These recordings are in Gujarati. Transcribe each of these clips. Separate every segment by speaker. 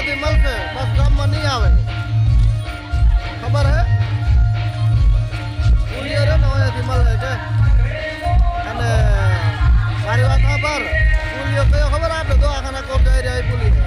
Speaker 1: અહીંયાથી મળશે, બસ ગામમાં નહીં આવે. ખબર હે? પુલિયો રે ને અહીંયાથી મળે છે. અને મારી વાત સાંભળ, પુલિયો કયો ખબર આપણે દવાખાના કોક જઈ રહ્યા પુલિયો.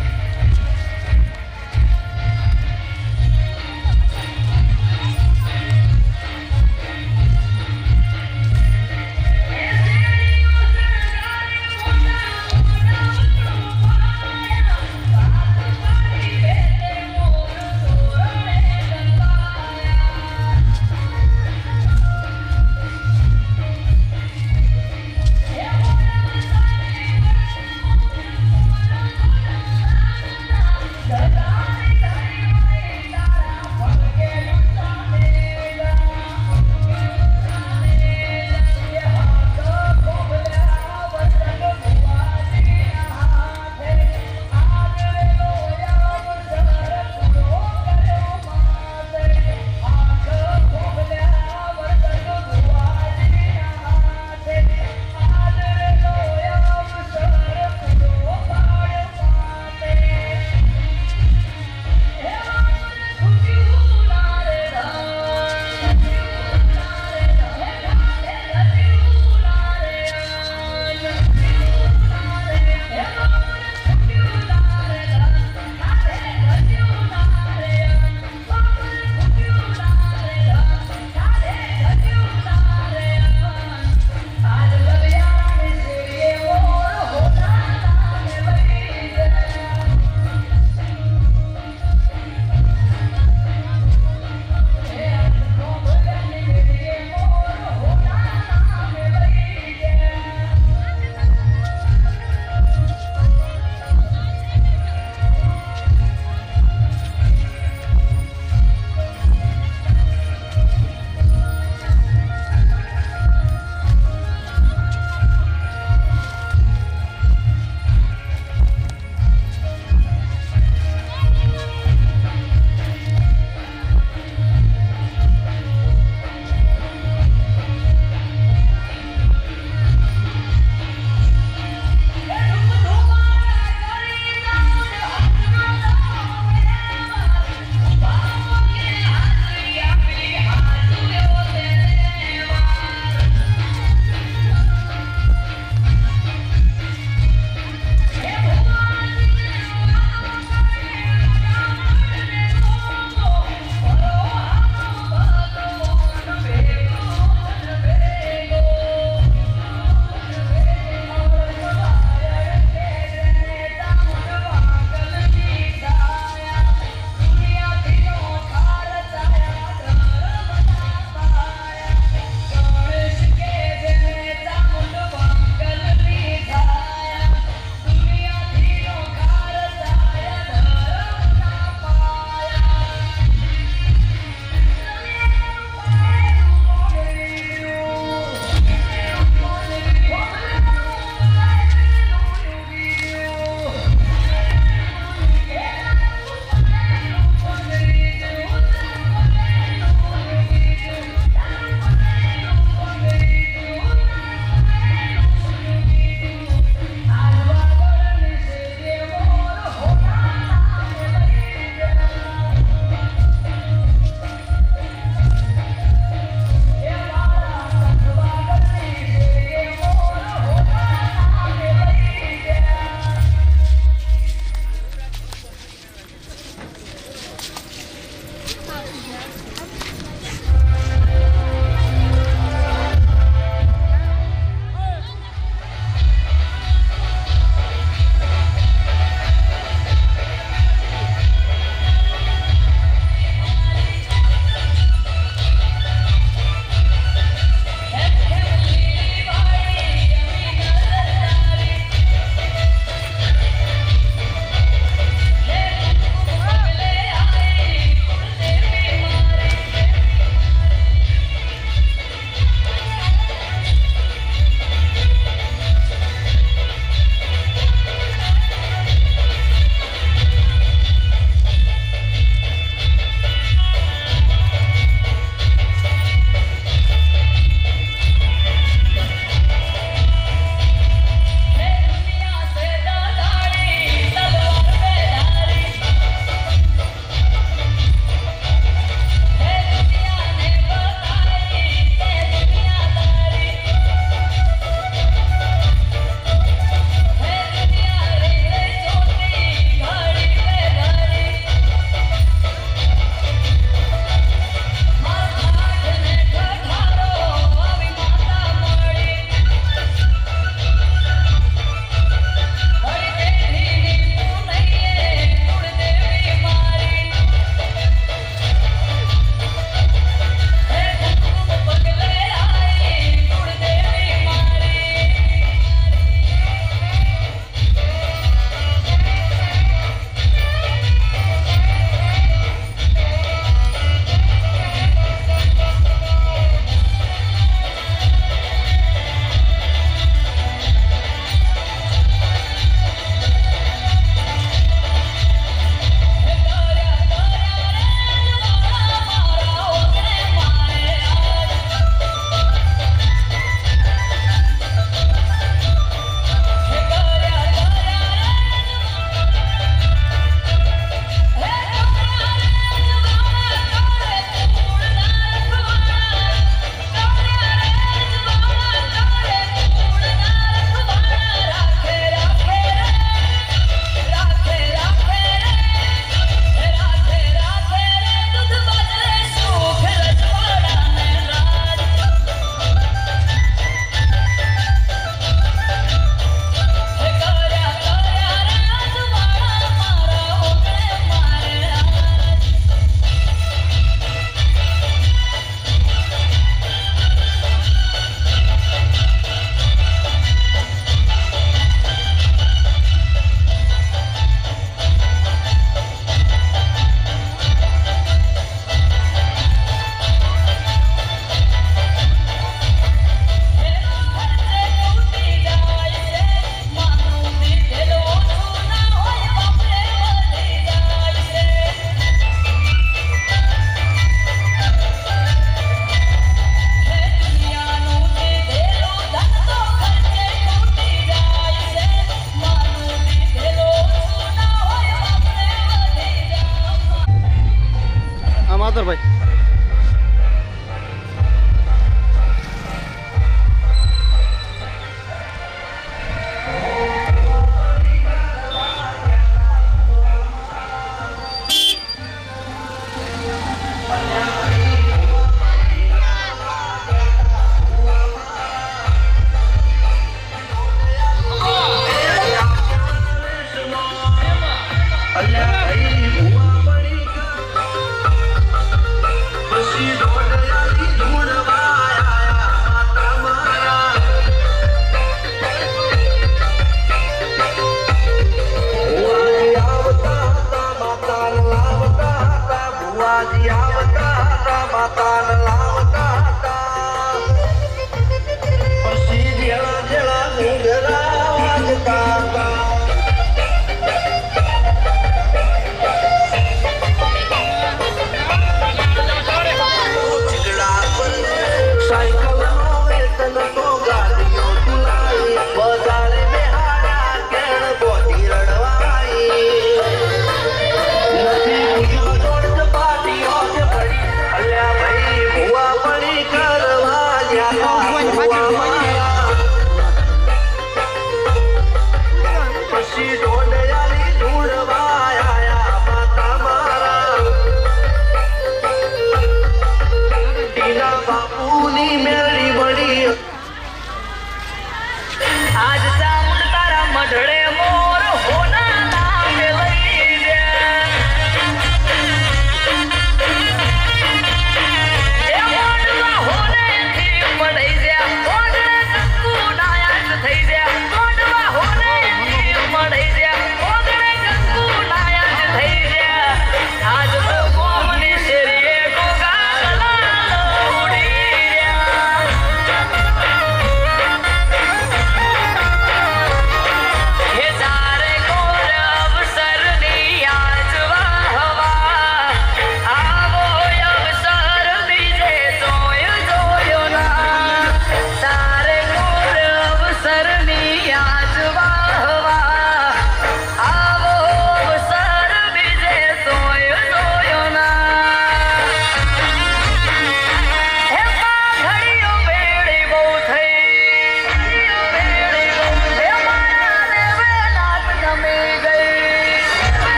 Speaker 1: ભાઈ.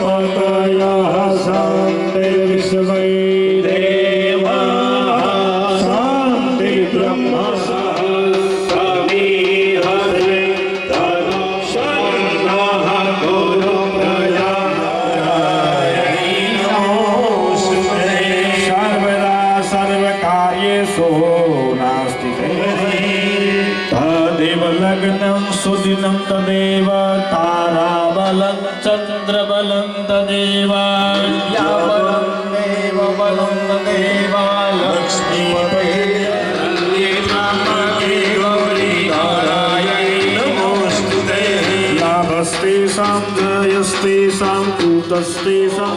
Speaker 2: पतयः शान्तिर्विश्वै देवाः शान्तिर्ब्रह्म सहस्रवीर्हरे तनुशन्नः गुरु प्रजापतये सर्वदा सर्वकार्येषु नास्ति तदेव लग्नं सुदिनं तदेव ताराबलं चन्द्रबलं तदेव विद्याबलं देवबलं तदेव लक्ष्मीपते लाभस्तेषां जयस्तेषां कूटस्तेषां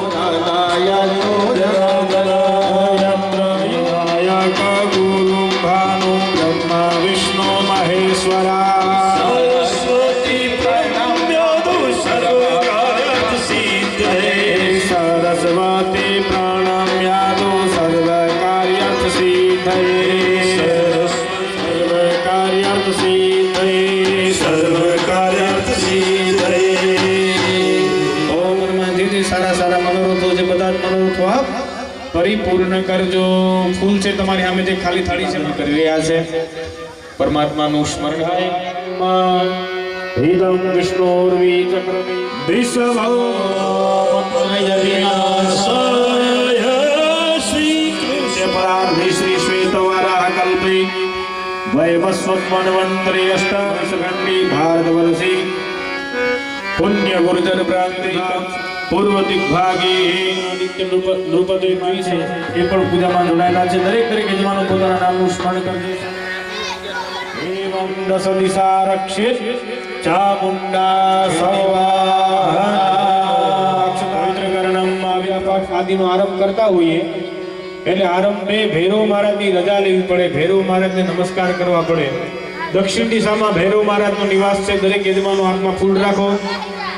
Speaker 2: यत्र विनायक गुरु भानु ब्रह्मा विष्णु महेश्वरा सरस्वती प्रणम्य सर्वकार्यसिद्धये सरस्वती प्रणम्यादो सर्वकार्यसिद्धये सारा सारा मनोरथो जे બધા मनोरथो આપ પરિપૂર્ણ કરજો ફૂલ છે તમારી સામે જે ખાલી થાળી છે કરી રહ્યા છે પરમાત્માનું સ્મરણ થાય હિદમ વિષ્ણોર્વી ચક્રમી વિશ્વભો મત્વય વિનાશાય શ્રી કૃષ્ણ પરાર્ધિ શ્રી શ્વેતવરાહ કલ્પે વૈવસ્વત મન્વંતરે અષ્ટાદશખંડી ભારતવર્ષી પુણ્ય ગુર્જર પ્રાંતિ પૂર્વ દિગ્ભાગે આદિત્ય નૃપતિ જોઈ છે એ પણ પૂજામાં જોડાયેલા છે દરેક યજમાનો પોતાના નામનું સ્મરણ કરજો એવં દસ દિશા રક્ષિત ચામુંડા સવાહા પવિત્ર કર્ણમમાં વ્યાપક આદિનો આરંભ કરતા હોઈએ એટલે આરંભે ભૈરવ મહારાજની રજા લેવી પડે ભૈરવ મહારાજને નમસ્કાર કરવા પડે દક્ષિણ દિશામાં ભૈરવ મહારાજનો નિવાસ છે દરેક યજમાનો હાથમાં ફૂલ રાખો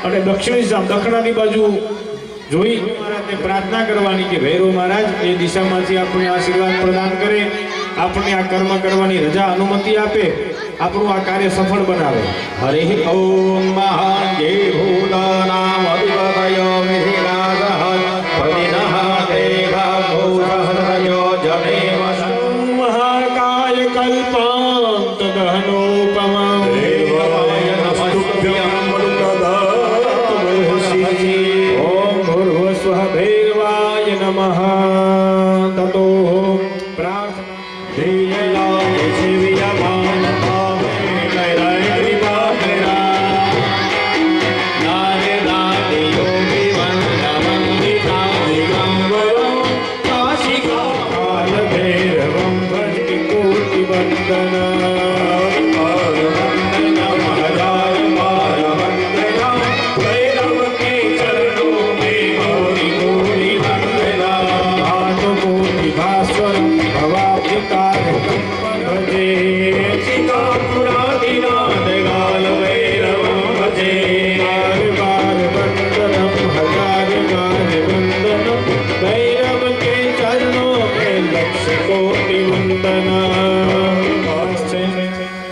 Speaker 2: અને દક્ષિણ દિશા દક્ષિણાની બાજુ જોઈ મહારાજને પ્રાર્થના કરવાની કે ભૈરવ મહારાજ એ દિશામાંથી આપણને આશીર્વાદ પ્રદાન કરે આપણને આ કર્મ કરવાની રજા અનુમતિ આપે આપણું આ કાર્ય સફળ બનાવે હરિ ઓમ મહાંગે ભૂતાનામ અધિપતયો વિધિરાગઃ પતિનઃ દેવા ભૂરહરયો જનેવ મહાકાય કલ્પાંત દહનોપમં દેવાય નમસ્તુભ્યં ઓમ ભૂર્ભુવસ્વઃ ભૈરવાય નમઃ તતો પ્રાર્થના દેયલાય જીવ્યમાન ભાવે લય વિવાદરા નારે નારે યોગી વંદવંદિતા દિગંબરં કાશિકા કાય ભૈરવં ભજતિ કોટિ વંદના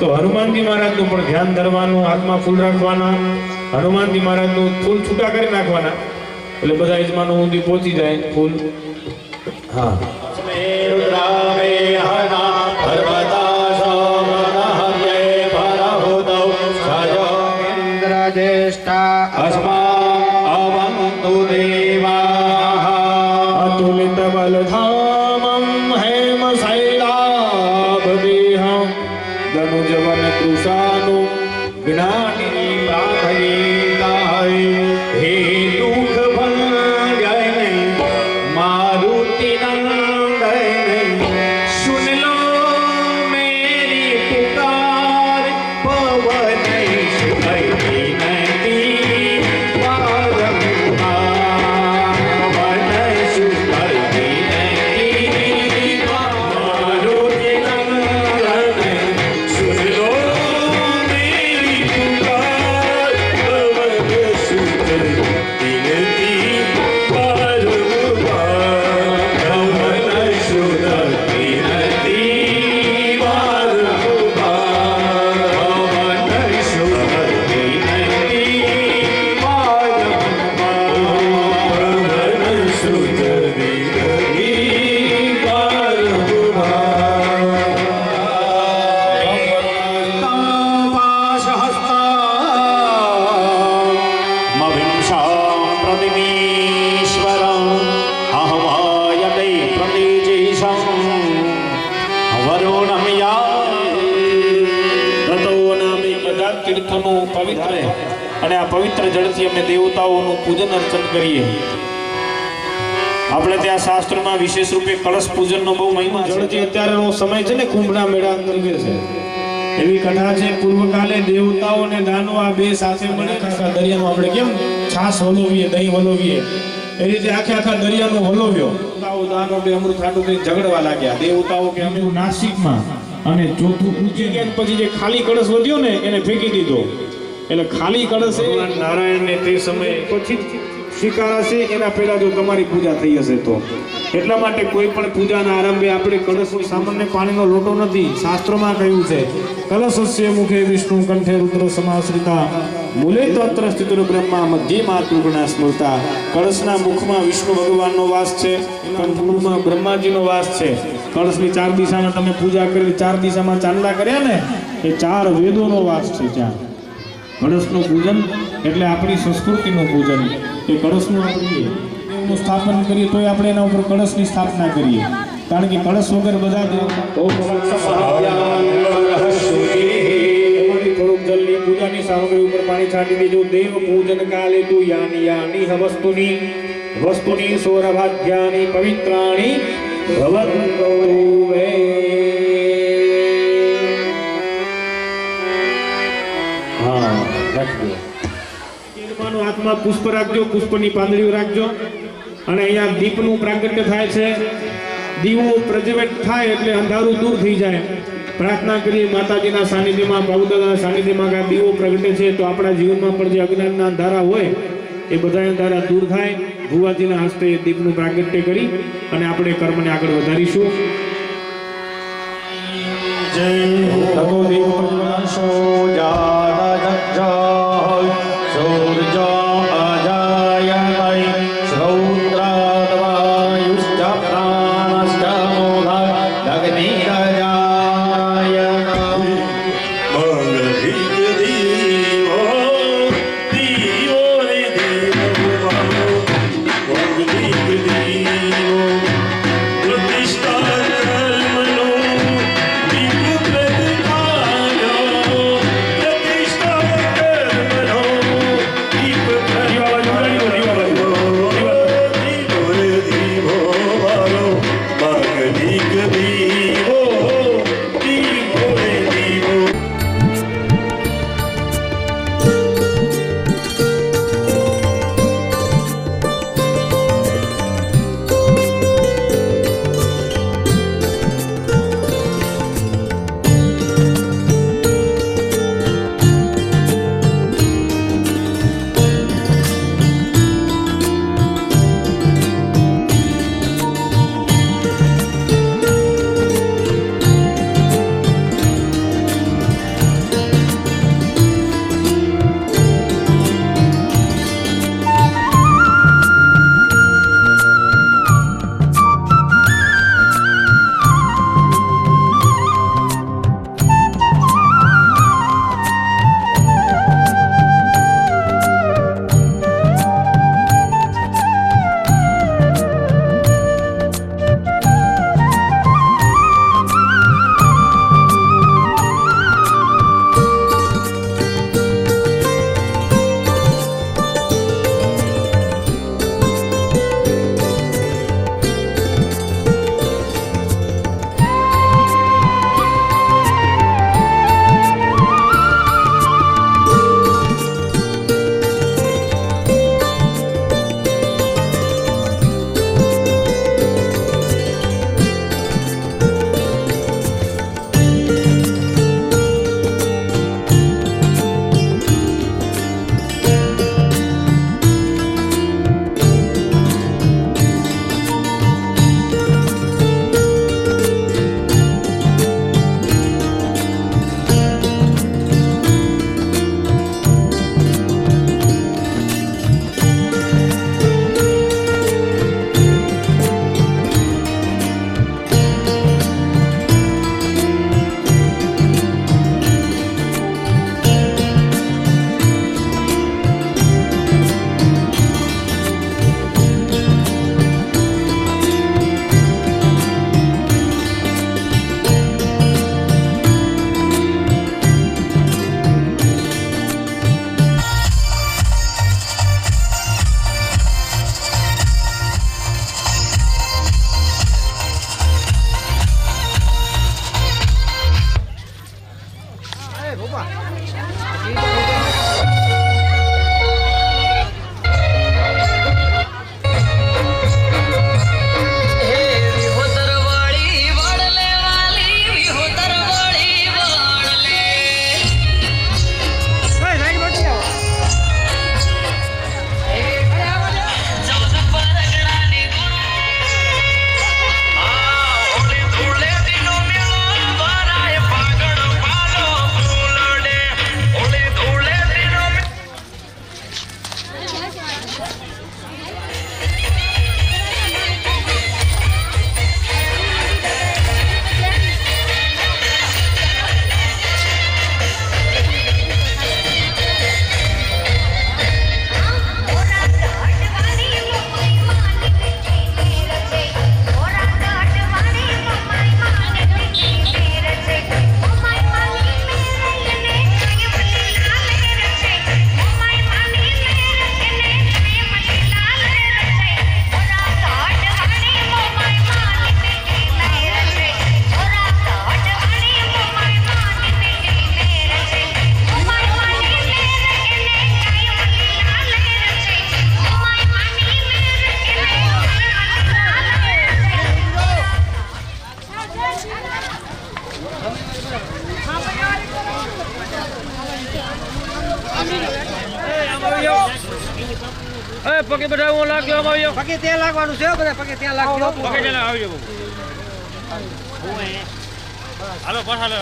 Speaker 2: તો હનુમાનજી મહારાજનું પણ ધ્યાન ધરવાનું હાથમાં ફૂલ રાખવાના હનુમાનજી મહારાજનું ફૂલ છૂટા કરી નાખવાના એટલે બધા યજમાનો સુધી પહોંચી જાય ફૂલ હા અતુલિત બલધામં હેમ શૈલાભદેહં ધનુજવન કૃષાનું જ્ઞાની પ્રાથયિતાય હે દુઃખ ભંજન મારુતિ નંદન સુન લો મેરી પુકાર પવન સુધઈ નદી વારંવાર પવન સુધઈ નદી મારુતિ નંદન સુન લો મેરી પુકાર પવિત્ર અને આ પવિત્ર જળથી અમે દેવતાઓનું પૂજન અર્ચન કરીએ. આપણે ત્યાં શાસ્ત્રમાં વિશેષ રૂપે કળશ પૂજનનો બહુ મહિમા છે. જળ જે અત્યારનો સમય છે ને કુંભના મેળા અંતર્ગત છે એવી કથા છે. પૂર્વકાલે દેવતાઓ અને દાનો આ બે સાથે મળે આખા દરિયામાં આપણે કેમ છાસ હલોવીએ દહીં હલોવીએ એ રીતે આખા દરિયાનો હલોવ્યો. દેવતાઓ દાનો બે અમૃત હાટું થઈ ઝઘડવા લાગ્યા. દેવતાઓ કે અમે નાસિકમાં અને ચોથું પૂજી ગયા પછી જે ખાલી કળશ વધ્યો ને એને ફેંકી દીધો. એટલે ખાલી કળશ ભગવાન નારાયણને તે સમયે પછી સ્વીકારાશે એના પહેલા જો તમારી પૂજા થઈ હશે તો. એટલા માટે કોઈ પણ પૂજાના આરંભે આપણે કળશ સામાન્ય પાણીનો લોટો નથી. શાસ્ત્રોમાં કહ્યું છે કલશસ્ય મુખે વિષ્ણુ કંઠે રુદ્ર સમાશ્રિતા મૂલે તત્ર સ્થિતો બ્રહ્મા મધ્ય માતૃગુણા સ્મૃતા. કળશના મુખમાં વિષ્ણુ ભગવાનનો વાસ છે, કંઠમાં બ્રહ્માજીનો વાસ છે. કળશની ચાર દિશામાં તમે પૂજા કરી, ચાર દિશામાં ચાંદલા કર્યા ને એ ચાર વેદોનો વાસ છે. ત્યાં કળશનું પૂજન એટલે આપણી સંસ્કૃતિનું પૂજન. એ કળશનું આપણે દેવનું સ્થાપન કરીએ તોય આપણે એના ઉપર કળશની સ્થાપના કરીએ, કારણ કે કળશ વગર બધા થોડુંક જલની પૂજાની સામગ્રી ઉપર પાણી છાંટી દેજો. દેવ પૂજન કાલે તું યાની યાની વસ્તુની સૌરભાગ્યાની પવિત્રાણી ભવંતો વે. હા રાખજો. હાથમાં પુષ્પ રાખજો, પુષ્પની પાંદડીઓ રાખજો. અને અહીંયા દીપનું પ્રાગટ્ય થાય છે. દીવો પ્રજ્વલિત થાય એટલે અંધારું દૂર થઈ જાય. પ્રાર્થના કરીએ માતાજીના સાનિધ્યમાં, પ્રભુદાદાના સાનિધ્યમાં કે દીવો પ્રગટે છે તો આપણા જીવનમાં પણ જે અજ્ઞાનના અંધારા હોય એ બધા અંધારા દૂર થાય. ભુવાજીના હસ્તે દીપનું પ્રાગટ્ય કરી અને આપણે કર્મને આગળ વધારીશું. જય ભગો દીપ પ્રજ્વલશો જાતા સૂર્ય અજાયતય શ્રૌત્રાદવાયુશ્ચ પ્રાણશ્ચ મોઘા અગ્નિરજાય.
Speaker 3: એ પગે બધા હું લાગ્યો આવ્યો
Speaker 1: પગે ત્યાં લાગવાનું છે બધા પગે ત્યાં લાગજો
Speaker 3: પગે જલા આવ્યો હાલો બસ હાલો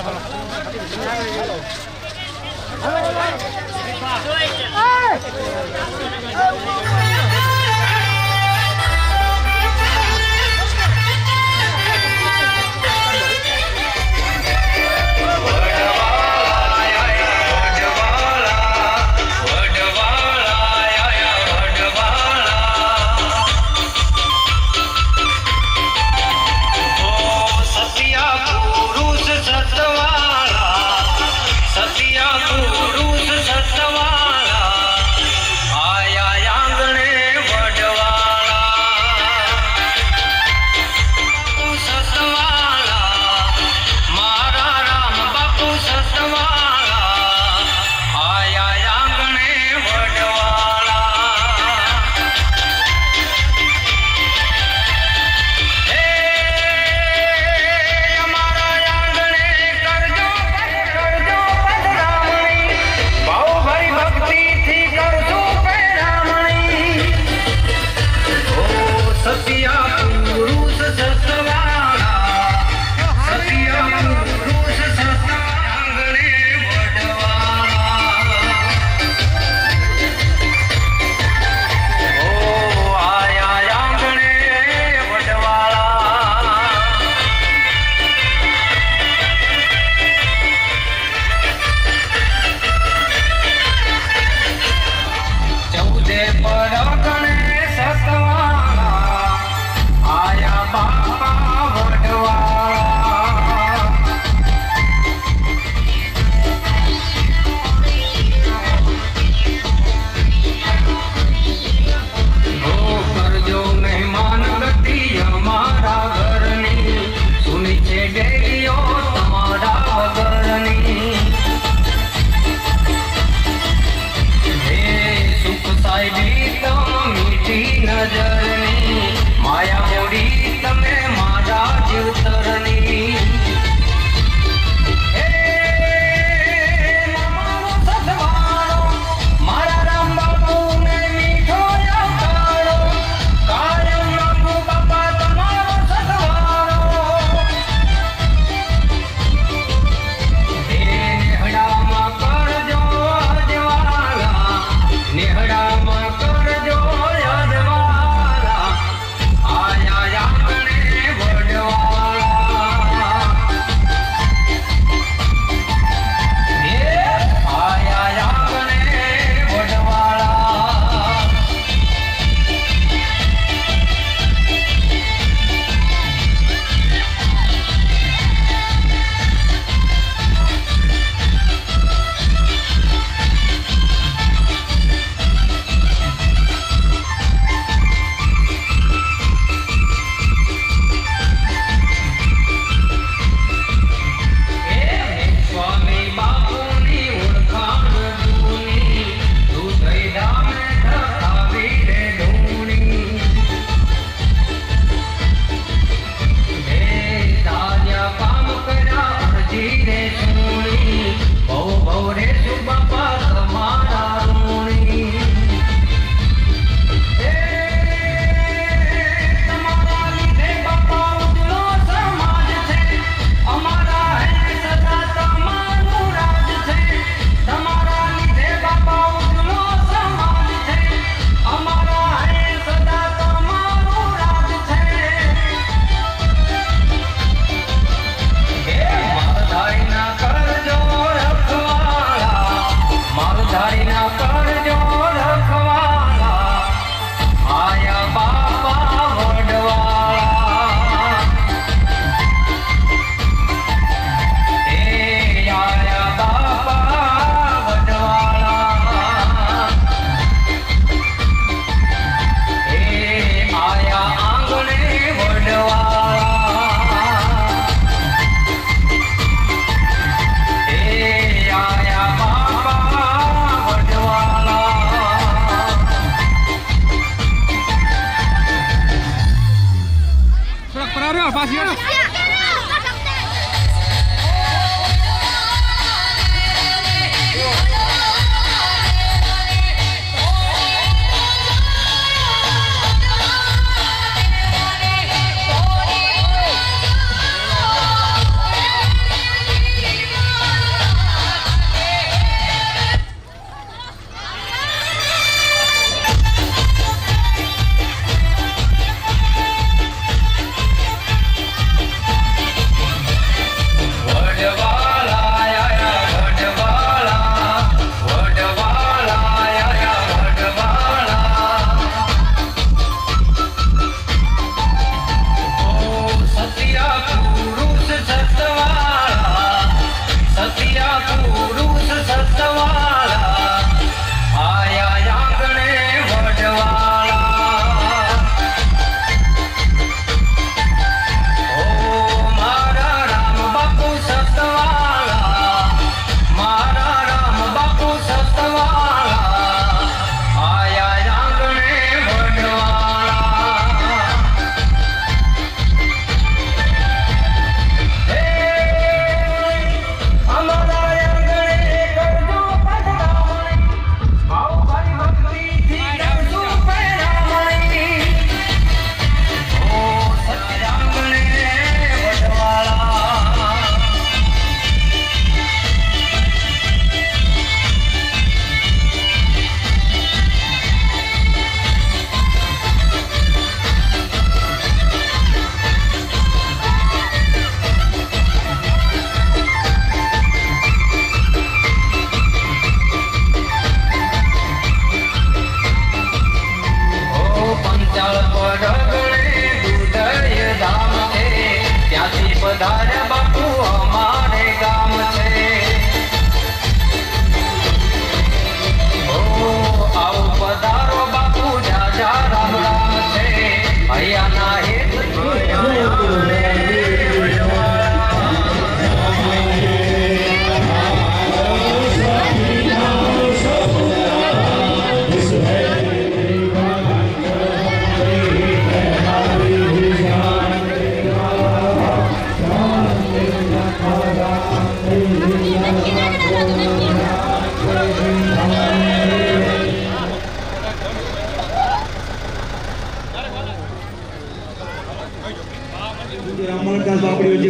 Speaker 4: સત્યા પુરુષ સતવાળા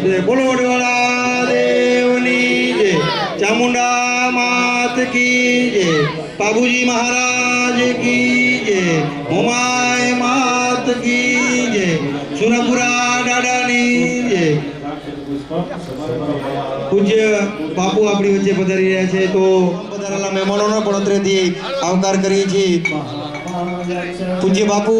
Speaker 4: જય બોલો વડવાળા દેવની જય, ચામુંડા માત કી જય, બાબુજી મહારાજ કી જય, મોમાય માત કી જય, સુરપુરા દાદાની જય. પૂજ્ય બાપુ આપણી વચ્ચે પધારી રહ્યા છે, તો પધારેલા મહેમાનોનો પણ અત્રેથી આવકાર કરીએ છીએ. પૂજ્ય બાપુ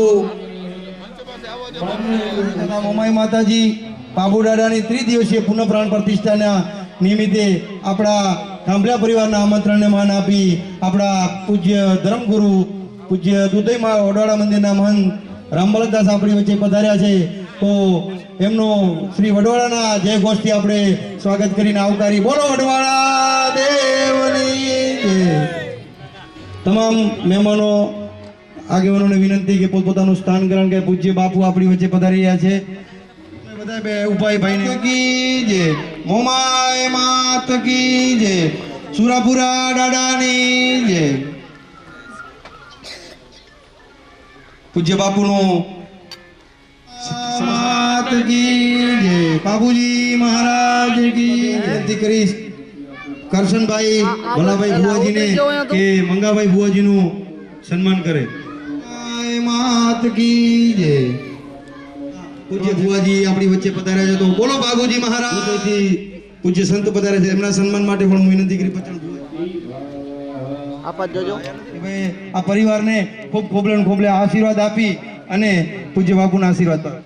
Speaker 4: મોમાઈ માતાજી બાબુ દાદાની ત્રિદિવસીય પુનઃ પ્રાણ પ્રતિષ્ઠાના નિમિત્તે આપણા થાંભલા પરિવારના આમંત્રણને માન આપી આપણા પૂજ્ય ધર્મગુરુ પૂજ્ય દુધઈમાં વડવાડા મંદિરના મહંત રામબલકદાસ આપણી વચ્ચે પધાર્યા છે. તો એમનો શ્રી વડવાડાના જય ઘોષથી આપણે સ્વાગત કરીને આવકારી. બોલો વડવાડા દેવની જય. તમામ મહેમાનો આગેવાનોને વિનંતી કે પોતપોતાનું સ્થાન ગ્રહણ કરે. પૂજ્ય બાપુ આપણી વચ્ચે પધારી રહ્યા છે. બધા બે ઉપાય ભાઈને કી જય, મોમાય માત કી જય, સુરાપુરા દાદાની જય. પૂજ્ય બાપુનું માત કી જય, બાબુજી મહારાજ કી વિનંતી કરીશ કરશનભાઈ ભલાભાઈ ભુવાજીને કે મંગાભાઈ ભુવાજીનું સન્માન કરે. માત કી જય. પૂજ્ય ભુવાજી આપણી વચ્ચે પધાર્યા છે, તો બોલો બાબુજી મહારાજ. પૂજ્ય સંત પધારે છે, એમના સન્માન માટે પણ હું વિનંતી કરી પચણ આ પરિવારને ખૂબ ખોબલે આશીર્વાદ આપી અને પૂજ્ય બાપુના આશીર્વાદ પામે.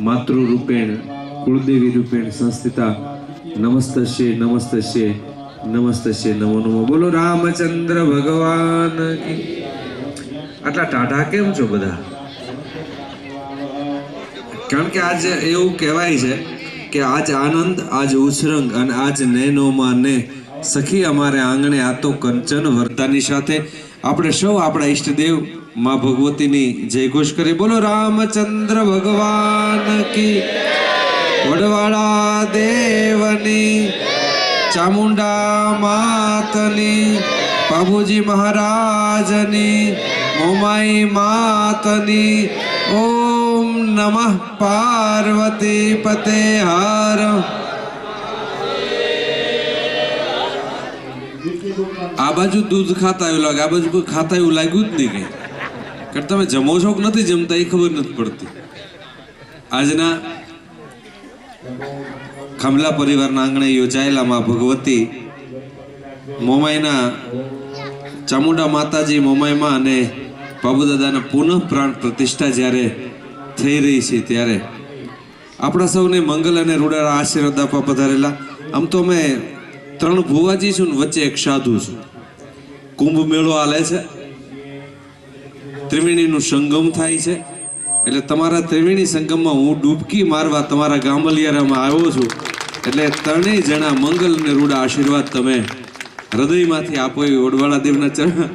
Speaker 5: માતૃરૂપેણ કુળદેવી રૂપેણ સંસ્થિતા નમસ્તસ્ય નમસ્તસ્ય નમસ્તસ્ય નમો નમો. બોલો રામચંદ્ર ભગવાન કી. આટલા ટાઢા કેમ છો બધા? કારણ કે આજ એવું કહેવાય છે કે આજ આનંદ, આજ ઉછરંગ અને આજ નૈનોમાં ને સખી અમારે આંગણે આ તો કંચન વર્તાની સાથે આપણે સૌ આપણા ઈષ્ટદેવ માં ભગવતીની જય ઘોષ કરી. બોલો રામચંદ્ર ભગવાન કી, વડવાળા દેવની, ચામુંડા માતની, બાબુજી મહારાજની, મોમાઈ માતની. ઓમ નમઃ પાર્વતી પતે હર. આ બાજુ દૂધ ખાતા એવું લાગે, આ બાજુ કોઈ ખાતા એવું લાગ્યું જ નહીં. કઈ કે તમે જમો છો કે નથી જમતા એ ખબર નથી પડતી. આજના ખાંભલા પરિવારના આંગણે યોજાયેલા માં ભગવતી મોમાઈના ચામુંડા માતાજી મોમાઈમાં અને બાબુદાદાના પુનઃ પ્રાણ પ્રતિષ્ઠા જ્યારે થઈ રહી છે ત્યારે આપણા સૌને મંગલ અને રૂડાળા આશીર્વાદ આપવા પધારેલા. આમ તો અમે 3 ભુવાજી છું ને વચ્ચે એક સાધુ છું. કુંભ મેળો હાલે છે, ત્રિવેણીનું સંગમ થાય છે, એટલે તમારા ત્રિવેણી સંગમમાં હું ડૂબકી મારવા તમારા ગામલિયારામાં આવ્યો છું. એટલે 3 જણા મંગલ અને રૂડા આશીર્વાદ તમે હૃદયમાંથી આપો એ વડવાળા દેવના ચરણ.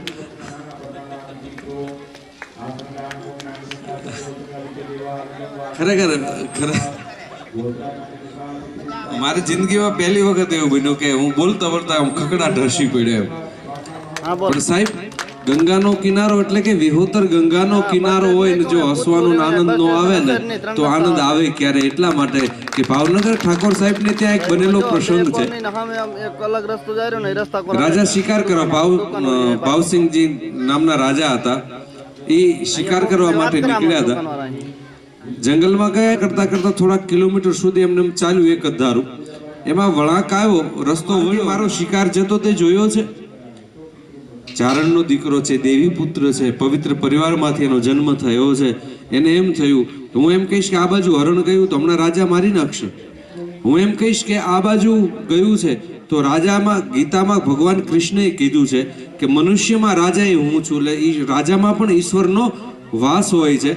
Speaker 5: ખરેખર મારી જિંદગીમાં પહેલી વખત એવું બન્યું કે હું બોલતા બોલતા આમ ખકડા ઢસી પડ્યો. પણ સાહેબ, ગંગાનો કિનારો એટલે કે વિહોતર ગંગાનો કિનારો હોય ને જો હસવાનો આનંદ નો આવે ને તો આનંદ આવે ક્યારે? એટલા માટે કે ભાવનગર ઠાકોર સાહેબ ને ત્યાં એક બનેલો પ્રસંગ છે. રાજા શિકાર કરવા ભાવસિંહજી નામના રાજા હતા. એ શિકાર કરવા માટે નીકળ્યા હતા. જંગલમાં ગયા કરતા કરતા થોડા કિલોમીટર સુધી એમને ચાલ્યું એક જ ધારું. એમાં વળાંક આવ્યો, રસ્તો વળી મારો શિકાર જતો તે જોયો છે. ચારણનો દીકરો છે, દેવી પુત્ર છે, પવિત્ર પરિવારમાંથી એનો જન્મ થયો છે. એને એમ થયું હું એમ કહીશ કે આ બાજુ હરણ ગયું તો હમણાં રાજા મારી નાખશે. હું એમ કહીશ કે આ બાજુ ગયું છે તો રાજામાં ગીતામાં ભગવાન કૃષ્ણએ કીધું છે કે મનુષ્યમાં રાજા એ હું છું. એટલે એ રાજામાં પણ ઈશ્વરનો વાસ હોય છે.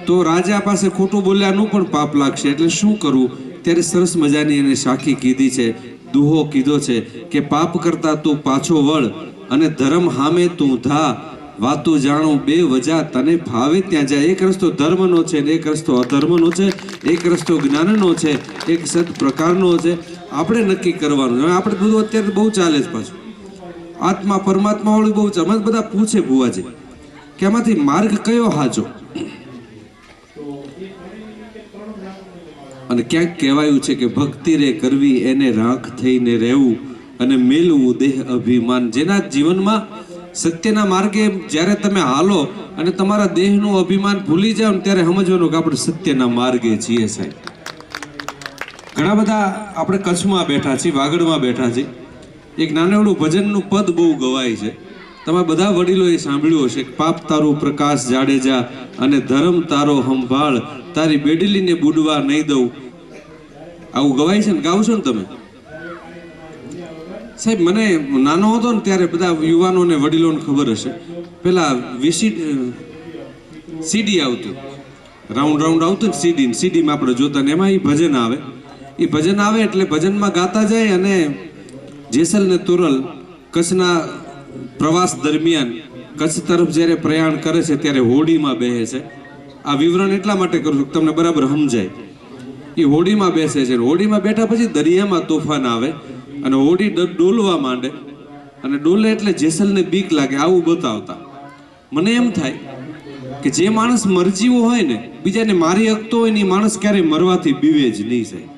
Speaker 5: તો રાજા પાસે ખોટું બોલ્યાનું પણ પાપ લાગશે. એટલે શું કરવું? ત્યારે સરસ મજાની એને સાખી કીધી છે, દુહો કીધો છે કે પાપ કરતા તું પાછો વળ અને ધર્મ હામે તું ધા, વાતો જાણું બે વજા તને ફાવે ત્યાં જાય. એક રસ્તો ધર્મનો છે ને એક રસ્તો અધર્મનો છે, એક રસ્તો જ્ઞાનનો છે, એક સદ પ્રકારનો છે. આપણે નક્કી કરવાનું. હવે આપણે બધું અત્યારે બહુ ચાલે છે પાછું આત્મા પરમાત્મા વાળું બહુ ચાલે. મને બધા પૂછે ભુવાજી કે આમાંથી માર્ગ કયો હાચો? અને ક્યાંક કહેવાયું છે કે ભક્તિ રે કરવી એને રાખ થઈને રહેવું અને મેલવું દેહ અભિમાન. જેના જીવનમાં સત્યના માર્ગે જ્યારે તમે હાલો અને તમારા દેહનું અભિમાન ભૂલી જાઓ ને ત્યારે સમજવાનું કે આપણે સત્યના માર્ગે છીએ. સાહેબ ઘણા બધા આપણે કચ્છમાં બેઠા છીએ, વાગડમાં બેઠા છીએ. એક નાનકડું ભજનનું પદ બહુ ગવાય છે, તમે બધા વડીલોએ સાંભળ્યું હશે. પાપ તારું પ્રકાશ જાડેજા અને ધર્મ તારો સંભાળ, તારી બેડલીને બુડવા નહીં દઉં. આવું ગવાય છે ને, ગાવ છો ને તમે? સાહેબ મને નાનો હતો ને ત્યારે બધા યુવાનોને વડીલોને ખબર હશે, પેલા સીડી આવતું, રાઉન્ડ આવતું ને સીડીમાં આપણે જોતા ને એમાં એ ભજન આવે. એ ભજન આવે એટલે ભજનમાં ગાતા જાય. અને જેસલ ને તોરલ કચ્છના પ્રવાસ દરમિયાન કચ્છ તરફ જ્યારે પ્રયાણ કરે છે ત્યારે હોડીમાં બેસે છે. આ વિવરણ એટલા માટે કરું છું કે તમને બરાબર સમજાય. એ હોડીમાં બેસે છે. હોડીમાં બેઠા પછી દરિયામાં તોફાન આવે અને હોડી ડોલવા માંડે અને ડોલે એટલે જેસલને બીક લાગે. આવું બતાવતા મને એમ થાય કે જે માણસ મરજીવો હોય ને, બીજાને મારી શકતો હોય ને, એ માણસ ક્યારેય મરવાથી બીવે જ નહીં. સાહેબ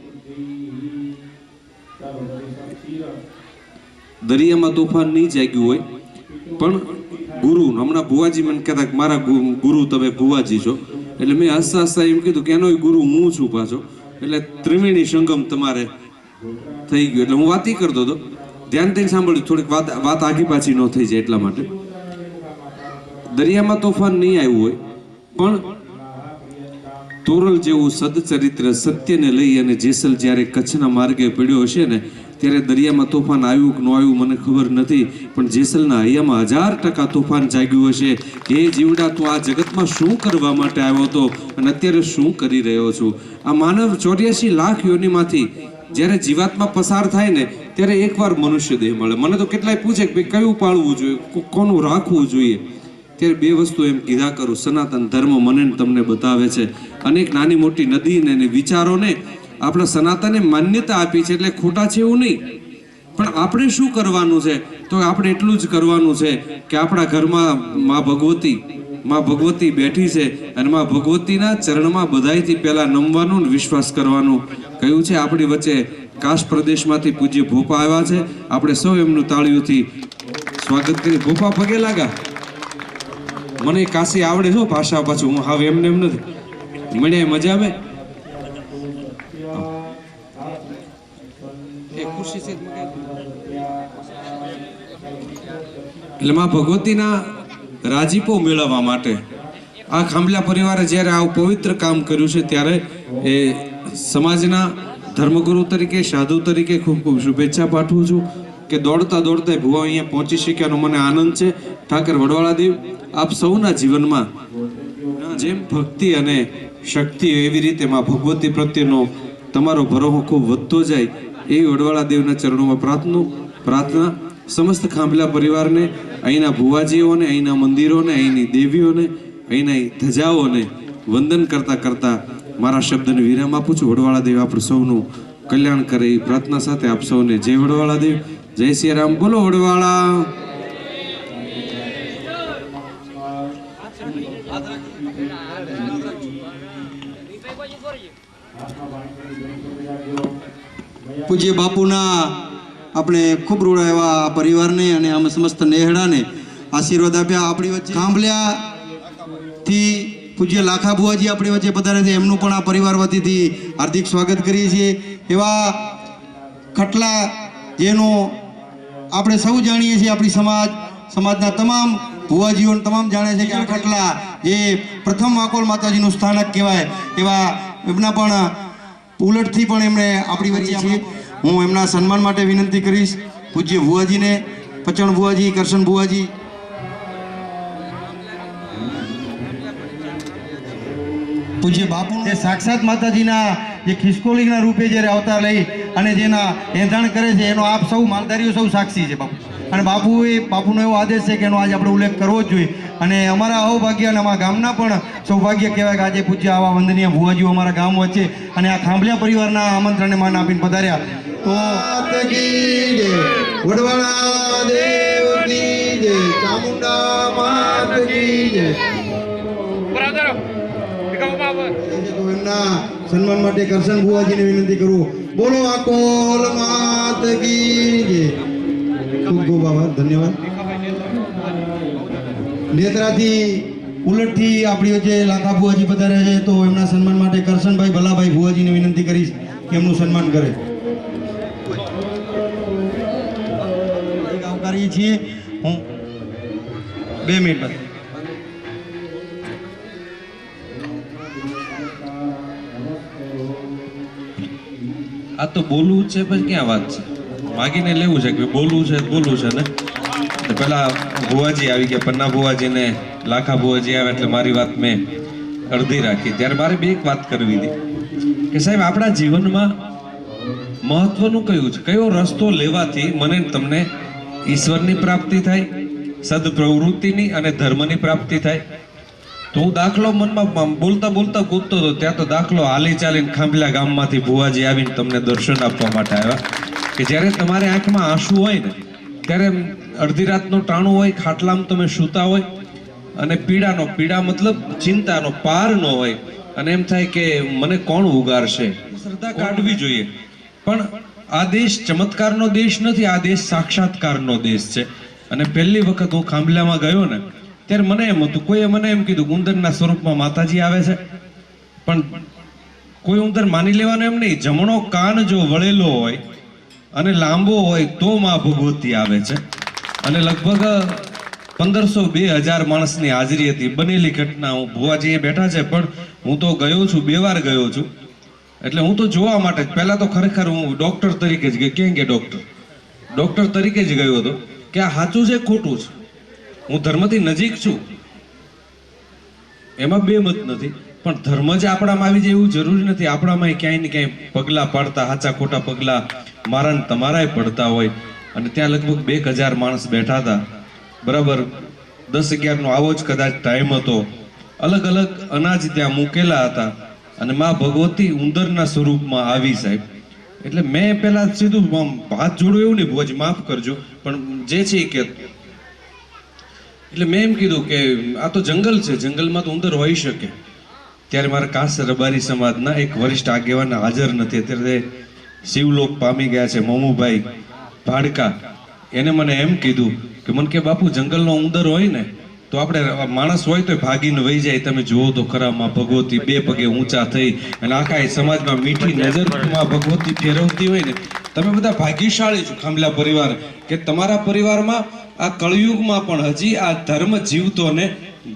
Speaker 5: દરિયામાં તોફાન નહીં જાગ્યું હોય પણ ગુરુ, હમણાં ભુવાજી મને કહેતા કે મારા ગુરુ તમે ભુવાજી છો, એટલે મેં હસતા હસતા એમ કીધું કે એનો ગુરુ હું છું પાછો. એટલે ત્રિવેણી સંગમ તમારે થઈ ગયો. એટલે હું વાતી કરતો હતો, ધ્યાન દઈને સાંભળ્યું, થોડીક વાત આગી પાછી ન થઈ જાય એટલા માટે. દરિયામાં તોફાન નહીં આવ્યું હોય પણ તોરલ જેવું સદચરિત્ર સત્યને લઈ અને જેસલ જ્યારે કચ્છના માર્ગે પડ્યો હશે ને ત્યારે દરિયામાં તોફાન આવ્યું કે ન આવ્યું મને ખબર નથી, પણ જેસલના હૈયામાં 1000% તોફાન જાગ્યું હશે કે હે જીવડા, તું આ જગતમાં શું કરવા માટે આવ્યો હતો અને અત્યારે શું કરી રહ્યો છું? આ માનવ 84 લાખ યોનિમાંથી જ્યારે જીવાત્મા પસાર થાય ને ત્યારે એકવાર મનુષ્ય દેહ મળે. મને તો કેટલાય પૂછે કે ભાઈ કયું પાળવું જોઈએ, કોનું રાખવું જોઈએ? ત્યારે બે વસ્તુ એમ કીધા કરું. સનાતન ધર્મ મને તમને બતાવે છે. અનેક નાની મોટી નદીને અને વિચારોને આપણા સનાતને માન્યતા આપી છે, એટલે ખોટા છે એવું નહીં. પણ આપણે શું કરવાનું છે? તો આપણે એટલું જ કરવાનું છે કે આપણા ઘરમાં માં ભગવતી બેઠી છે અને માં ભગવતીના ચરણમાં બધાયથી પહેલા નમવાનું ને વિશ્વાસ કરવાનું કહ્યું છે. આપણી વચ્ચે કાશ પ્રદેશમાંથી પૂજ્ય ભોપા આવ્યા છે. આપણે સૌ એમનું તાળીઓથી સ્વાગત કરી. ભોપા પગે લાગા. મને કાશી આવડે છો ભાષા, પાછું હું હવે એમને એમ નથી. મને મજા આવે. એટલે માં ભગવતીના રાજીપો મેળવવા માટે આ ખાંભલા પરિવારે જ્યારે આવું પવિત્ર કામ કર્યું છે ત્યારે એ સમાજના ધર્મગુરુ તરીકે, સાધુ તરીકે ખૂબ ખૂબ શુભેચ્છા પાઠવું છું કે દોડતા ભુવા અહીંયા પહોંચી શક્યાનો મને આનંદ છે. ઠાકર વડવાળા દેવ આપ સૌના જીવનમાં જેમ ભક્તિ અને શક્તિ એવી રીતે માં ભગવતી પ્રત્યેનો તમારો ભરોસો ખૂબ વધતો જાય એવી વડવાળા દેવના ચરણોમાં પ્રાર્થના. સમસ્ત ખાંભલા પરિવારને, અહીંના ભુવાજીઓને, અહીંના મંદિરોને, અહીંની દેવીઓને, અહીંના ધજાઓને વંદન કરતા મારા શબ્દને વિરામ આપું છું. વડવાળા દેવ આપણે સૌનું કલ્યાણ કરે એ પ્રાર્થના સાથે આપ સૌને જય વડવાળા દેવ, જય શ્રી રામ. બોલો વડવાળા.
Speaker 4: પૂજ્ય બાપુના આપણે ખૂબ રૂડા એવા પરિવારને અને અમે સમસ્ત નેહડાને આશીર્વાદ આપ્યા. આપણી વચ્ચે ખાંભલિયાથી પૂજ્ય લાખા બુવાજી આપણી વચ્ચે પધારે છે, એમનું પણ આ પરિવાર વતીથી હાર્દિક સ્વાગત કરીએ છીએ. એવા ખટલા જેનું આપણે સૌ જાણીએ છીએ, આપણી સમાજના તમામ ભુવાજીઓ તમામ જાણે છે કે આ ખટલા જે પ્રથમ વાકોલ માતાજીનું સ્થાનક કહેવાય, એવા એમના પણ ઉલટથી પણ એમણે આપણી વચ્ચે છીએ. હું એમના સન્માન માટે વિનંતી કરીશ પૂજ્ય ભુવાજીને, પચણ ભુવાજી, કરશન ભુવાજી. પૂજ્ય બાપુ જે સાક્ષાત માતાજીના જે ખિસકોલીના રૂપે જ્યારે અવતાર લઈ અને જેના એંધાણ કરે છે એનો આપ સૌ માલધારીઓ સૌ સાક્ષી છે બાપુ. અને બાપુનો એવો આદેશ છે કે એનો આજે આપણે ઉલ્લેખ કરવો જ જોઈએ. અને અમારા અહોભાગ્ય અને અમારા ગામના પણ સૌભાગ્ય કહેવાય કે આજે પૂજ્ય આવા વંદનીય ભુવાજીઓ અમારા ગામ વચ્ચે અને આ ખાંભલિયા પરિવારના આમંત્રણને માન આપીને પધાર્યા. તો વડવાળા દેવ કી જય, ચામુંડા માત કી જય. તો એમના સન્માન માટે કરશન ભુવાજીને વિનંતી કરું. બોલો અકોલ માત કી જય. ખૂબ ખૂબ આભાર, ધન્યવાદ. નેત્રાથી ઉલટથી આપણી વચ્ચે લાખા ભુવાજી પધાર્યા છે, તો એમના સન્માન માટે કરશનભાઈ ભલાભાઈ ભુવાજીને વિનંતી કરીશ કે એમનું સન્માન કરે. આવકારીએ છીએ. હું 2 મિનિટ બાદ.
Speaker 5: આ તો બોલવું છે પછી ક્યાં વાત છે, માગીને લેવું છે કે બોલવું છે ને. તો પેલા ભુવાજી આવી ગયા, પન્ના ભુવાજી ને લાખા ભુવાજી આવ્યા એટલે મારી વાત મેં અડધી રાખી. ત્યારે મારે બે એક વાત કરવી હતી કે સાહેબ આપણા જીવનમાં મહત્વનું કયું છે, કયો રસ્તો લેવાથી મને તમને ઈશ્વરની પ્રાપ્તિ થાય, સદપ્રવૃત્તિની અને ધર્મની પ્રાપ્તિ થાય. તો હું દાખલો મનમાં બોલતા બોલતા કૂદતો હતો, ત્યાં તો દાખલો હાલી ચાલીને ખાંભલા ગામમાંથી ભુવાજી આવીને તમને દર્શન આપવા માટે આવ્યા કે જ્યારે તમારે આંખમાં આંસુ હોય ને ત્યારે અડધી રાતનું ટાણું હોય, ખાટલામાં તમે સૂતા હોય અને પીડા મતલબ ચિંતાનો પાર ન હોય અને એમ થાય કે મને કોણ ઉગારશે. શ્રદ્ધા કાઢવી જોઈએ, પણ આ દેશ ચમત્કારનો દેશ નથી, આ દેશ સાક્ષાત્કારનો દેશ છે. અને પહેલી વખત હું ખાંભલામાં ગયો ને ત્યારે મને એમ હતું, કોઈએ મને એમ કીધું ઉંદરના સ્વરૂપમાં માતાજી આવે છે, પણ કોઈ ઉંદર માની લેવાનું એમ નહીં. જમણો કાન જો વળેલો હોય અને લાંબો હોય તો માં ભગવતી આવે છે. અને લગભગ 1500-2000 માણસની હાજરી હતી, બનેલી ઘટના. હું ભુવાજી એ બેઠા છે, પણ હું તો ગયો છું, 2 વાર ગયો છું. એટલે હું તો જોવા માટે જ, પહેલા તો ખરેખર હું ડોક્ટર તરીકે જ ગયો. કેમ કે ડોક્ટર તરીકે જ ગયો હતો કે આ સાચું છે ખોટું છે. હું ધર્મથી નજીક છું, એમાં 2 મત નથી, પણ ધર્મ જ આપણામાં આવી જાય એવું જરૂરી નથી. આપણામાં ક્યાંય ને ક્યાંય પગલાં પાડતા, સાચા ખોટા પગલાં મારા ને તમારાય પડતા હોય. અને ત્યાં લગભગ 2000 માણસ બેઠા હતા, બરાબર 10-11 નો આવો જ કદાચ ટાઈમ હતો. અલગ અલગ અનાજ ત્યાં મૂકેલા હતા અને માં ભગવતી ઉંદરના સ્વરૂપમાં આવી સાહેબ. એટલે મેં પેલા સીધું હાથ જોડું એવું નહીં, ભુવાજી માફ કરજો, પણ જે છે કે એટલે મેં એમ કીધું કે આ તો જંગલ છે, જંગલમાં તો ઉંદર હોઈ શકે. ત્યારે મારા કાસ રબારી સમાજના એક વરિષ્ઠ આગેવાન હાજર નથી, અત્યારે શિવલોક પામી ગયા છે, મમુભાઈ ભાડકા. એને મને એમ કીધું કે મને કે બાપુ જંગલનો ઉંદર હોય ને તો આપણે માણસ હોય તો ભાગીને વહી જાય. તમે જુઓ તો ખરા માં ભગવતી 2 પગે ઊંચા થઈ અને આખા સમાજમાં મીઠી નજર માં ભગવતી ફેરવતી હોય ને. તમે બધા ભાગ્યશાળી છો ખાંભલા પરિવાર કે તમારા પરિવારમાં આ કળયુગમાં પણ હજી આ ધર્મ જીવતો ને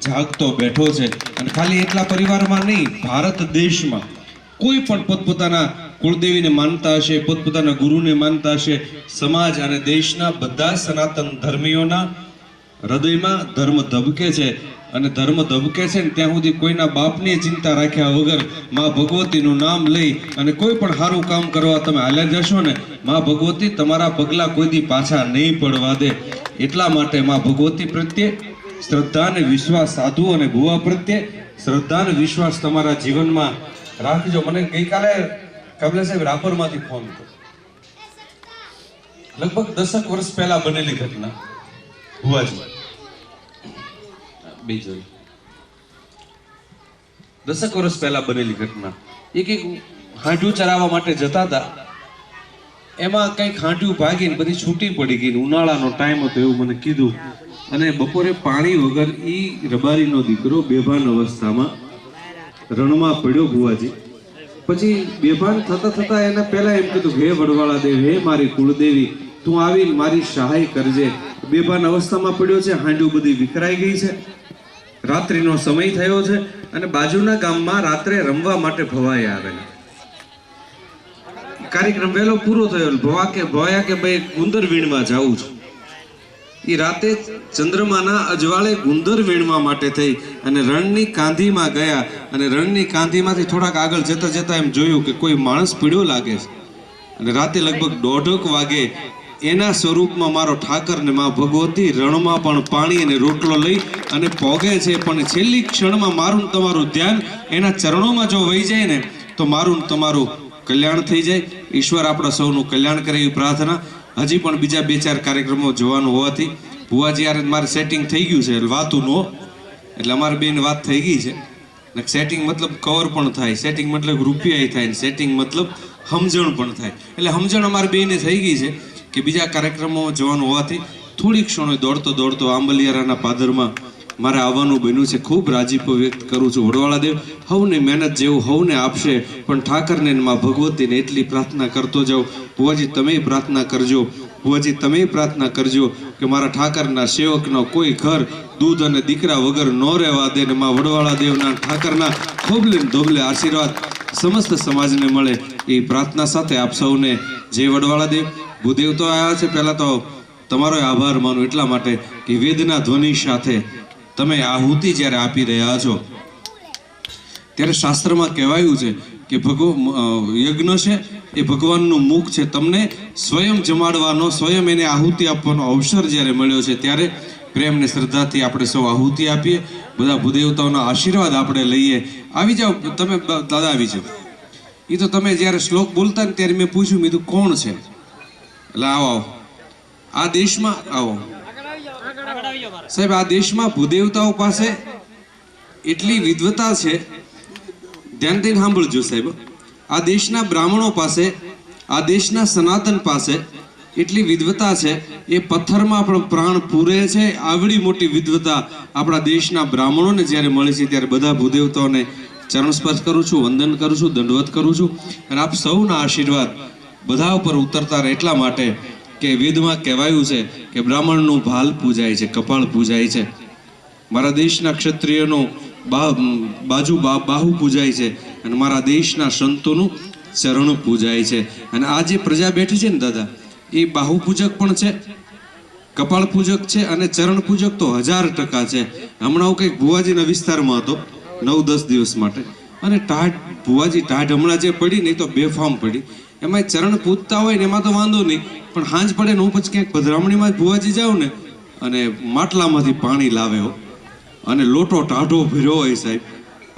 Speaker 5: જાગતો બેઠો છે. અને ખાલી એટલા પરિવારમાં નહીં, ભારત દેશમાં કોઈ પણ પોતપોતાના કુળદેવીને માનતા હશે, પોતપોતાના ગુરુને માનતા હશે. સમાજ અને દેશના બધા સનાતન ધર્મીઓના હૃદયમાં ધર્મ ધબકે છે. અને ધર્મ ધબકે છે ને ત્યાં સુધી કોઈના બાપની ચિંતા રાખ્યા વગર માં ભગવતીનું નામ લઈ અને કોઈ પણ સારું કામ કરવા તમે હાલ્યા જશો ને, માં ભગવતી તમારા પગલા કોઈ દી પાછા નહીં પડવા દે. એટલા માટે માં ભગવતી પ્રત્યે શ્રદ્ધા અને વિશ્વાસ, સાધુ અને ભુવા પ્રત્યે શ્રદ્ધા અને વિશ્વાસ તમારા જીવનમાં રાખજો. મને ગઈકાલે કબલે સાહેબ રાપરમાંથી ફોન કર્યો, લગભગ 10 વર્ષ પહેલા બનેલી ઘટના. ભુવાજી 10 વર્ષ પહેલા બનેલી ઘટના. એક હાંઠું ચરાવવા માટે જતા હતા, એમાં કંઈક હાંઠું ભાગીને બધી છૂટી પડી ગઈ. ઉનાળાનો ટાઈમ હતો એવું મને કીધું. અને બપોરે પાણી વગર ઈ રબારીનો દીકરો બેભાન અવસ્થામાં રણમાં પડ્યો ભુવાજી. પછી બેભાન થતા એને પહેલા એમ કીધું, હે વડવાળા દેવ, હે મારી કુળદેવી, તું આવીને મારી સહાય કરજે. બેભાન અવસ્થામાં પડ્યો છે, હાંડું બધી વિખરાઈ ગઈ છે, રાત્રિનો સમય થયો છે અને બાજુના ગામમાં રાત્રે રમવા માટે ભવાયા આવેલા. કાર્યક્રમ વહેલો પૂરો થયો, ભવાયા કે ભાઈ ગુંદર વીણમાં જાવું છું. એ રાતે ચંદ્રમાના અજવાળે ગુંદર વીણવા માટે થઈ અને રણની કાંધીમાં ગયા. અને રણની કાંધીમાંથી થોડાક આગળ જતા એમ જોયું કે કોઈ માણસ પીડ્યો લાગે છે. અને રાતે લગભગ 1:30 વાગે એના સ્વરૂપમાં મારો ઠાકર ને મા ભગવતી રણમાં પણ પાણી અને રોટલો લઈ અને પોગે છે, પણ છેલ્લી ક્ષણમાં મારું ને તમારું ધ્યાન એના ચરણોમાં જો વહી જાય ને તો મારું ને તમારું કલ્યાણ થઈ જાય. ઈશ્વર આપણા સૌનું કલ્યાણ કરે એવી પ્રાર્થના. હજી પણ બીજા 2-4 કાર્યક્રમો જોવાનું હોવાથી ભુવાજી યાર મારે સેટિંગ થઈ ગયું છે, વાતું નો એટલે અમારે બેન વાત થઈ ગઈ છે. સેટિંગ મતલબ કવર પણ થાય, સેટિંગ મતલબ રૂપિયા થાય, ને સેટિંગ મતલબ સમજણ પણ થાય. એટલે સમજણ અમારે બેને થઈ ગઈ છે કે બીજા કાર્યક્રમોમાં જવાનું હોવાથી થોડી ક્ષણો દોડતો આંબલિયારાના પાદરમાં મારે આવવાનું બન્યું છે. ખૂબ રાજીપો વ્યક્ત કરું છું. વડવાળા દેવ હવને મહેનત જેવું હવને આપશે, પણ ઠાકરને માં ભગવતીને એટલી પ્રાર્થના કરતો જાઉં. ભુવાજી તમે પ્રાર્થના કરજો, ભુવાજી તમે પ્રાર્થના કરજો કે મારા ઠાકરના સેવકનો કોઈ ઘર દૂધ અને દીકરા વગર ન રહેવા દે, ને માં વડવાળા દેવના ઠાકરના ખોબલે ધોબલે આશીર્વાદ સમસ્ત સમાજને મળે એ પ્રાર્થના સાથે આપ સૌને જય વડવાળા દેવ. ભૂદેવ તો આવ્યા છે, પહેલા તો તમારો આભાર માનું એટલા માટે કે વેદના ધ્વનિ સાથે તમે આહુતિ જ્યારે આપી રહ્યા છો ત્યારે શાસ્ત્રમાં કહેવાયું છે કે યજ્ઞ છે એ ભગવાનનું મુખ છે. તમને સ્વયં જમાડવાનો, સ્વયં એને આહુતિ આપવાનો અવસર જ્યારે મળ્યો છે ત્યારે પ્રેમ ને શ્રદ્ધાથી આપણે સૌ આહુતિ આપીએ. બધા ભૂદેવતાઓના આશીર્વાદ આપણે લઈએ. આવી જાઓ તમે દાદા, આવી જાઓ. એ તો તમે જ્યારે શ્લોક બોલતા ને ત્યારે મેં પૂછ્યું, મેં કીધું કોણ છે? એટલે આવો આ દેશમાં આવો સાહેબ, આ દેશમાં ભૂદેવતાઓ પાસે એટલી વિદ્વતા છે, ધ્યાનથી સાંભળજો સાહેબ. આ દેશના બ્રાહ્મણો પાસે, આ દેશના સનાતન પાસે એટલી વિદ્વતા છે, એ પથ્થરમાં પણ પ્રાણ પૂરે છે. આવડી મોટી વિદ્વતા આપણા દેશના બ્રાહ્મણોને જ્યારે મળે છે ત્યારે બધા ભૂદેવતાઓને ચરણ સ્પર્શ કરું છું, વંદન કરું છું, દંડવત કરું છું. અને આપ સૌના આશીર્વાદ બધા ઉપર ઉતરતા રહે એટલા માટે કે વેદમાં કહેવાયું છે કે બ્રાહ્મણનું ભાલ પૂજાય છે, કપાળ પૂજાય છે. મારા દેશના ક્ષત્રિયનું બાહુ પૂજાય છે, અને મારા દેશના સંતોનું ચરણ પૂજાય છે. અને આ જે પ્રજા બેઠી છે ને દાદા, એ બાહુ પૂજક પણ છે, કપાળ પૂજક છે, અને ચરણ પૂજક તો 1000% છે. હમણાં હું કંઈક ભુવાજીના વિસ્તારમાં હતો 9-10 દિવસ માટે, અને ભુવાજી ટાઢ હમણાં જે પડી નહીં તો બેફામ પડી. એમાં ચરણ પૂજતા હોય ને એમાં તો વાંધો નહીં, પણ હાંજ પડે ને હું પછી ક્યાંક પધરામણીમાં ભુવાજી જાઉં ને અને માટલામાંથી પાણી લાવે હો, અને લોટો ટાઢો ભર્યો હોય સાહેબ,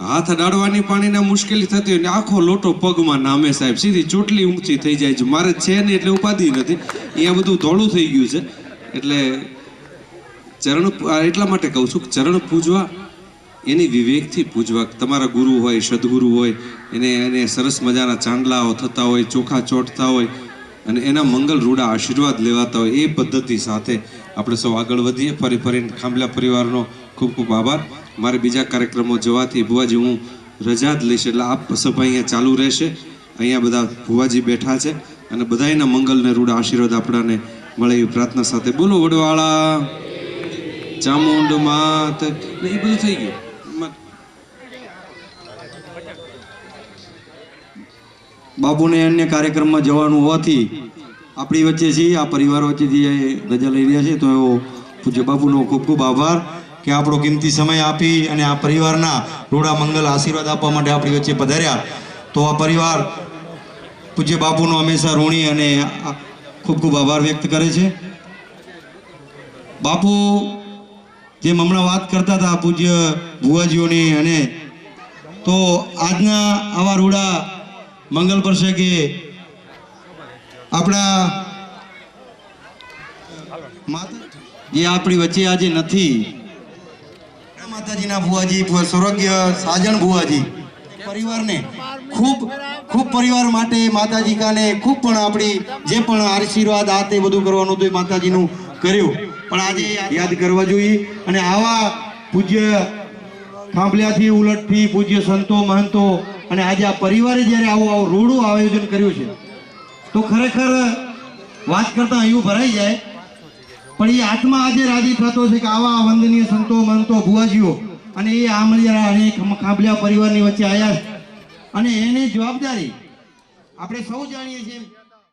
Speaker 5: હાથ અડાડવાની પાણીના મુશ્કેલી થતી હોય ને આખો લોટો પગમાં નામે સાહેબ, સીધી ચોટલી ઊંચી થઈ જાય છે. મારે છે નહીં એટલે ઉપાધિ નથી, અહીંયા બધું ધોળું થઈ ગયું છે. એટલે ચરણ એટલા માટે કહું છું કે ચરણ પૂજવા એની વિવેકથી પૂજવા. તમારા ગુરુ હોય, સદગુરુ હોય, એને સરસ મજાના ચાંદલાઓ થતા હોય, ચોખા ચોટતા હોય, અને એના મંગલ રૂડા આશીર્વાદ લેવાતા હોય, એ પદ્ધતિ સાથે આપણે સૌ આગળ વધીએ. ફરીને ખાંભલા પરિવારનો ખૂબ ખૂબ આભાર. મારે બીજા કાર્યક્રમો જવાથી ભુવાજી હું રજા જ લઈશ, એટલે આપ સભા અહીંયા ચાલુ રહેશે. અહીંયા બધા ભુવાજી બેઠા છે, અને બધાના મંગલને રૂડા આશીર્વાદ આપણાને મળે એવી પ્રાર્થના સાથે બોલો વડવાળા ચામુંડ માત. એ બધું થઈ ગયું.
Speaker 4: બાપુને અન્ય કાર્યક્રમમાં જવાનું હોવાથી આપણી વચ્ચે છીએ, આ પરિવાર વચ્ચેથી રજા લઈ રહ્યા છે, તો એવો પૂજ્ય બાપુનો ખૂબ ખૂબ આભાર કે આપણો કિંમતી સમય આપી અને આ પરિવારના રૂડા મંગલ આશીર્વાદ આપવા માટે આપણી વચ્ચે પધાર્યા. તો આ પરિવાર પૂજ્ય બાપુનો હંમેશા ઋણી અને ખૂબ ખૂબ આભાર વ્યક્ત કરે છે. બાપુ જેમ હમણાં વાત કરતા હતા પૂજ્ય ભુવાજીઓની, અને તો આજના આવા રૂડા મંગલ પરસે કે આપણા જે આપણી વચ્ચે આજે નથી, માતાજીના ભુવાજી સ્વર્ગીય સાજણ ભુવાજી પરિવારને ખૂબ ખૂબ પરિવાર માટે માતાજી કાને ખૂબ પણ આપણી જે પણ આશીર્વાદ આ તે બધું કરવાનું હતું એ માતાજીનું કર્યું, પણ આજે યાદ કરવા જોઈએ. અને આવા પૂજ્ય ખાંભલિયાથી ઉલટથી પૂજ્ય સંતો મહંતો અને આજે આ પરિવારે જ્યારે આવું રૂડું આયોજન કર્યું છે તો ખરેખર વાત કરતા અહીં ભરાઈ જાય. પણ એ આત્મા આજે રાજી થતો છે કે આવા વંદનીય સંતો મહંતો ભુવાજીઓ અને એ આંબલિયા અને ખાંભલિયા પરિવારની વચ્ચે આવ્યા, અને એની જવાબદારી આપણે સૌ જાણીએ છીએ.